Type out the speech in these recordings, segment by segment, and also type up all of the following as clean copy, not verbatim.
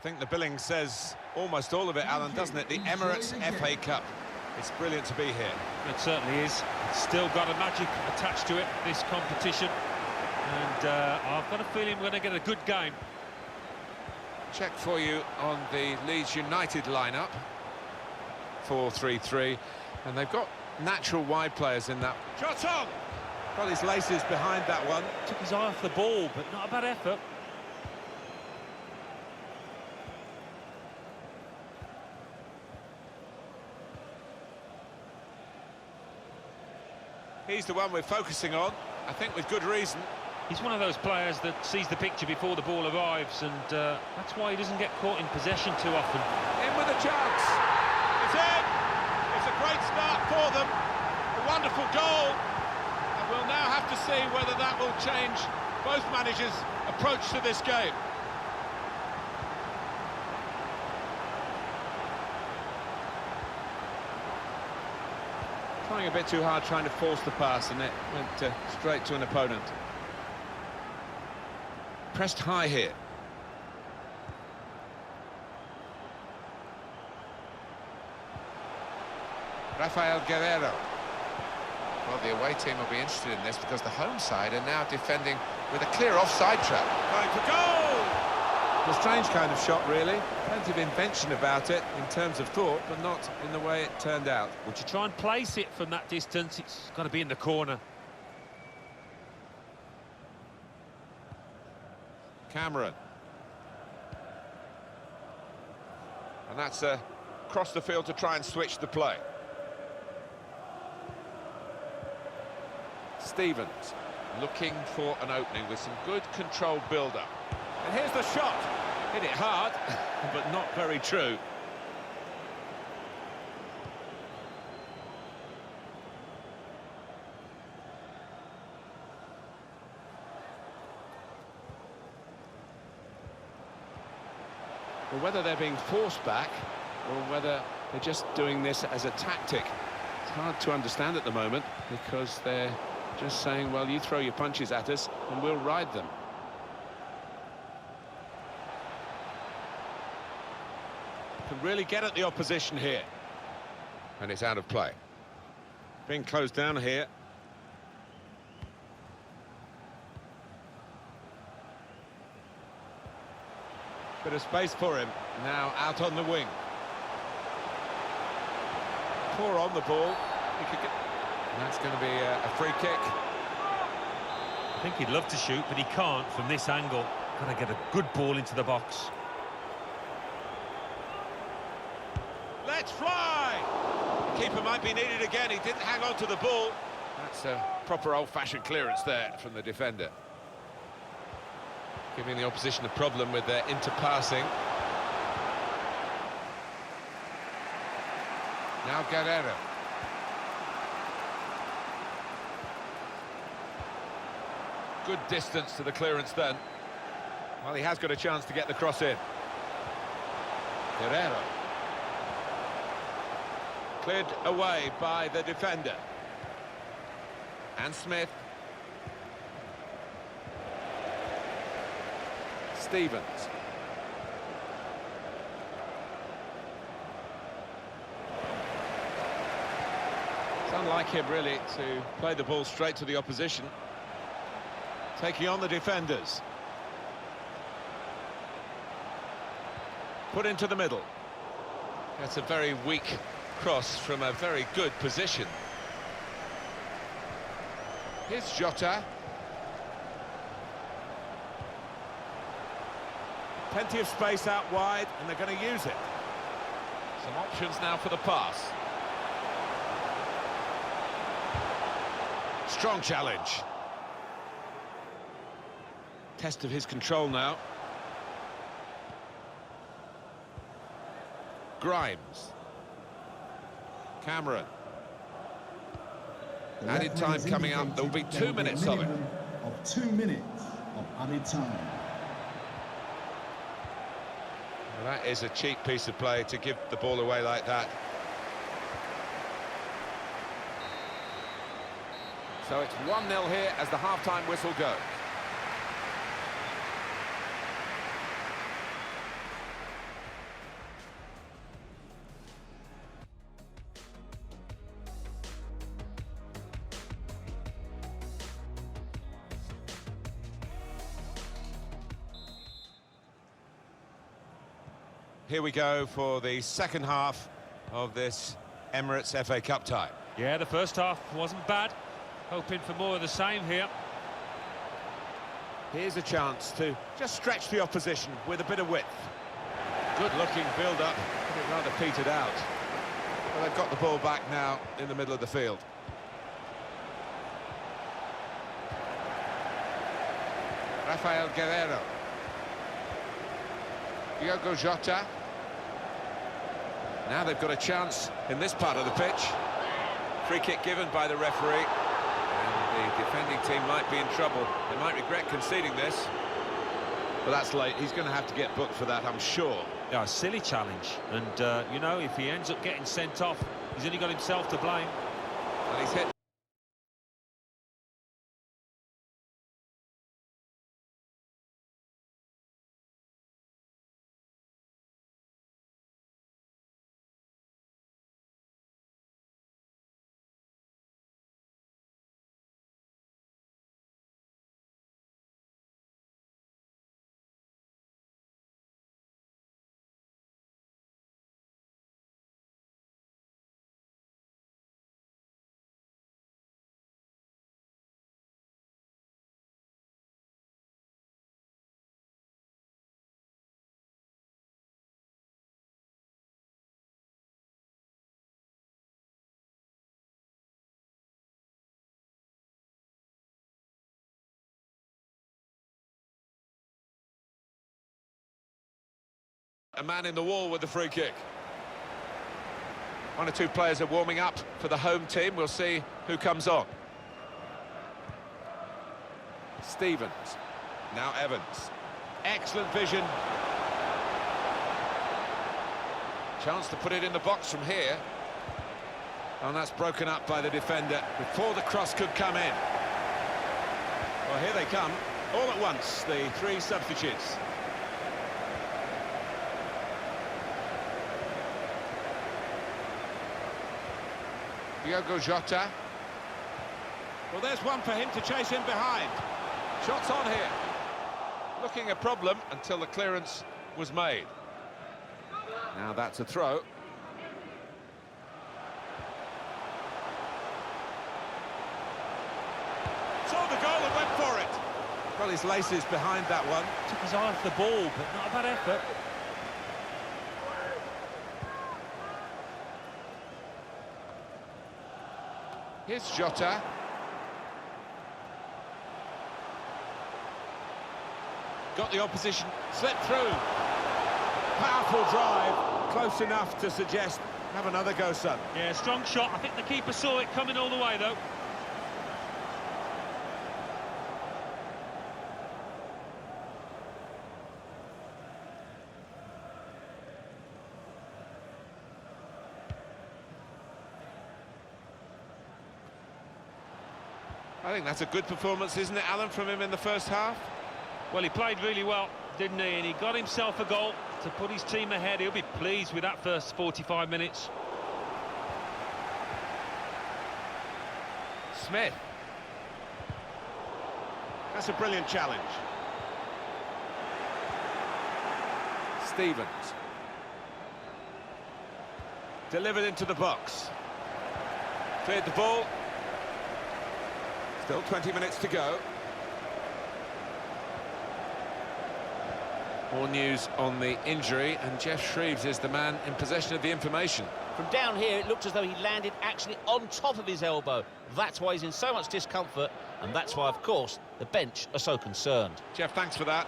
think the billing says almost all of it, Alan, doesn't it? The Emirates FA Cup. It's brilliant to be here. It certainly is. It's still got a magic attached to it, this competition. And I've got a feeling we're going to get a good game. Check for you on the Leeds United lineup. 4-3-3. And they've got natural wide players in that. Shot on! Got his laces behind that one. Took his eye off the ball, but not a bad effort. He's the one we're focusing on, I think with good reason. He's one of those players that sees the picture before the ball arrives, and that's why he doesn't get caught in possession too often. In with a chance. It's in! It's a great start for them. A wonderful goal. And we'll now have to see whether that will change both managers' approach to this game. Trying a bit too hard, trying to force the pass, and it went straight to an opponent. Pressed high here. Rafael Guerrero. Well, the away team will be interested in this because the home side are now defending with a clear offside trap. Going for goal! A strange kind of shot, really. Plenty of invention about it in terms of thought, but not in the way it turned out. Would you try and place it from that distance? It's got to be in the corner. Cameron. And that's across the field to try and switch the play. Stevens looking for an opening with some good controlled build-up. And here's the shot. Hit it hard, but not very true. Well, whether they're being forced back or whether they're just doing this as a tactic, it's hard to understand at the moment, because they're just saying, well, you throw your punches at us and we'll ride them. Can really get at the opposition here. And it's out of play. Being closed down here. Bit of space for him. Now out on the wing. Poor on the ball. He could get... And that's going to be a free kick. I think he'd love to shoot, but he can't from this angle. Got to get a good ball into the box. Let's fly! The keeper might be needed again. He didn't hang on to the ball. That's a proper old-fashioned clearance there from the defender. Giving the opposition a problem with their interpassing. Now Guerrero. Good distance to the clearance then. Well, he has got a chance to get the cross in. Guerrero. Cleared away by the defender. And Smith. Stevens. It's unlike him, really, to play the ball straight to the opposition. Taking on the defenders. Put into the middle. That's a very weak cross from a very good position. Here's Jota. Plenty of space out wide, and they're going to use it. Some options now for the pass. Strong challenge. Test of his control now. Grimes. Cameron. Added time coming up. There will be 2 minutes of it. Of 2 minutes of added time. Well, that is a cheap piece of play to give the ball away like that. So it's 1-0 here as the half-time whistle goes. here we go for the second half of this Emirates FA Cup tie. Yeah, the first half wasn't bad. Hoping for more of the same here. Here's a chance to just stretch the opposition with a bit of width. Good-looking build-up, but it rather petered out. Well, they've got the ball back now in the middle of the field. Rafael Guerrero. Diogo Jota. Now they've got a chance in this part of the pitch. Free kick given by the referee. And the defending team might be in trouble. They might regret conceding this. But that's late. He's going to have to get booked for that, I'm sure. Yeah, a silly challenge. And, you know, if he ends up getting sent off, he's only got himself to blame. And he's hit. A man in the wall with the free kick. One or two players are warming up for the home team. We'll see who comes on. Stevens. Now Evans. Excellent vision. Chance to put it in the box from here. And that's broken up by the defender before the cross could come in. Well, here they come. All at once, the three substitutes. Diogo Jota. Well, there's one for him to chase in behind. Shots on here. Looking a problem until the clearance was made. Now that's a throw. Saw the goal and went for it. Well, his laces behind that one. Took his eye off the ball, but not a bad effort. Here's Jota. Got the opposition, slipped through. Powerful drive, close enough to suggest, have another go, son. Yeah, strong shot. I think the keeper saw it coming all the way, though. I think that's a good performance, isn't it, Alan, from him in the first half? Well, he played really well, didn't he? And he got himself a goal to put his team ahead. He'll be pleased with that first 45 minutes. Smith. That's a brilliant challenge. Stevens. Delivered into the box. Cleared the ball. Still 20 minutes to go. More news on the injury, and Jeff Shreves is the man in possession of the information. From down here, it looked as though he landed actually on top of his elbow. That's why he's in so much discomfort, and that's why, of course, the bench are so concerned. Jeff, thanks for that.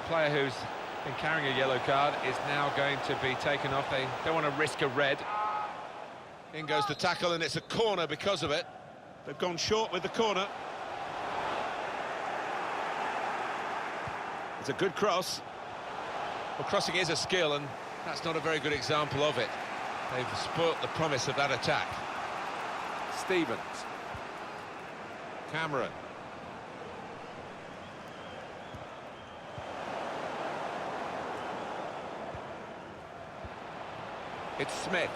Player who's been carrying a yellow card is now going to be taken off. They don't want to risk a red. In goes the tackle, and it's a corner because of it. They've gone short with the corner. It's a good cross. Well, crossing is a skill, and that's not a very good example of it. They've spoilt the promise of that attack. Stevens. Cameron. It's Smith.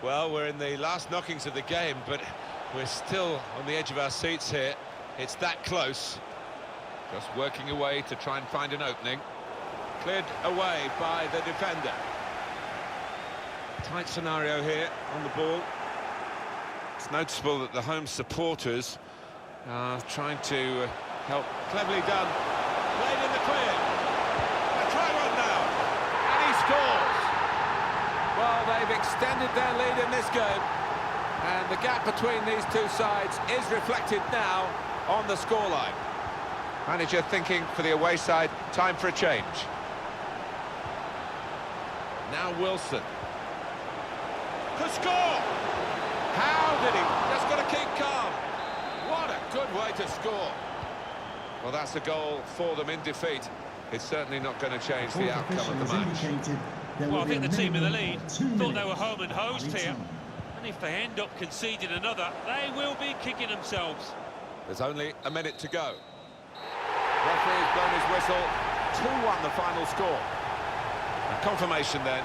Well, we're in the last knockings of the game, but we're still on the edge of our seats here. It's that close. Just working away to try and find an opening. Cleared away by the defender. Tight scenario here on the ball. It's noticeable that the home supporters are trying to help. Cleverly done. Played in the clear. A try one now. And he scores. Well, they've extended their lead in this game. And the gap between these two sides is reflected now on the scoreline. Manager thinking for the away side, time for a change. Now Wilson. Could score! How did he? Just got to keep calm. What a good way to score. Well, that's a goal for them in defeat. It's certainly not going to change the outcome of the match. Well, I think the team in the lead thought they were home and hosed here. And if they end up conceding another, they will be kicking themselves. There's only a minute to go. Referee's blown his whistle. 2-1 the final score. A confirmation then.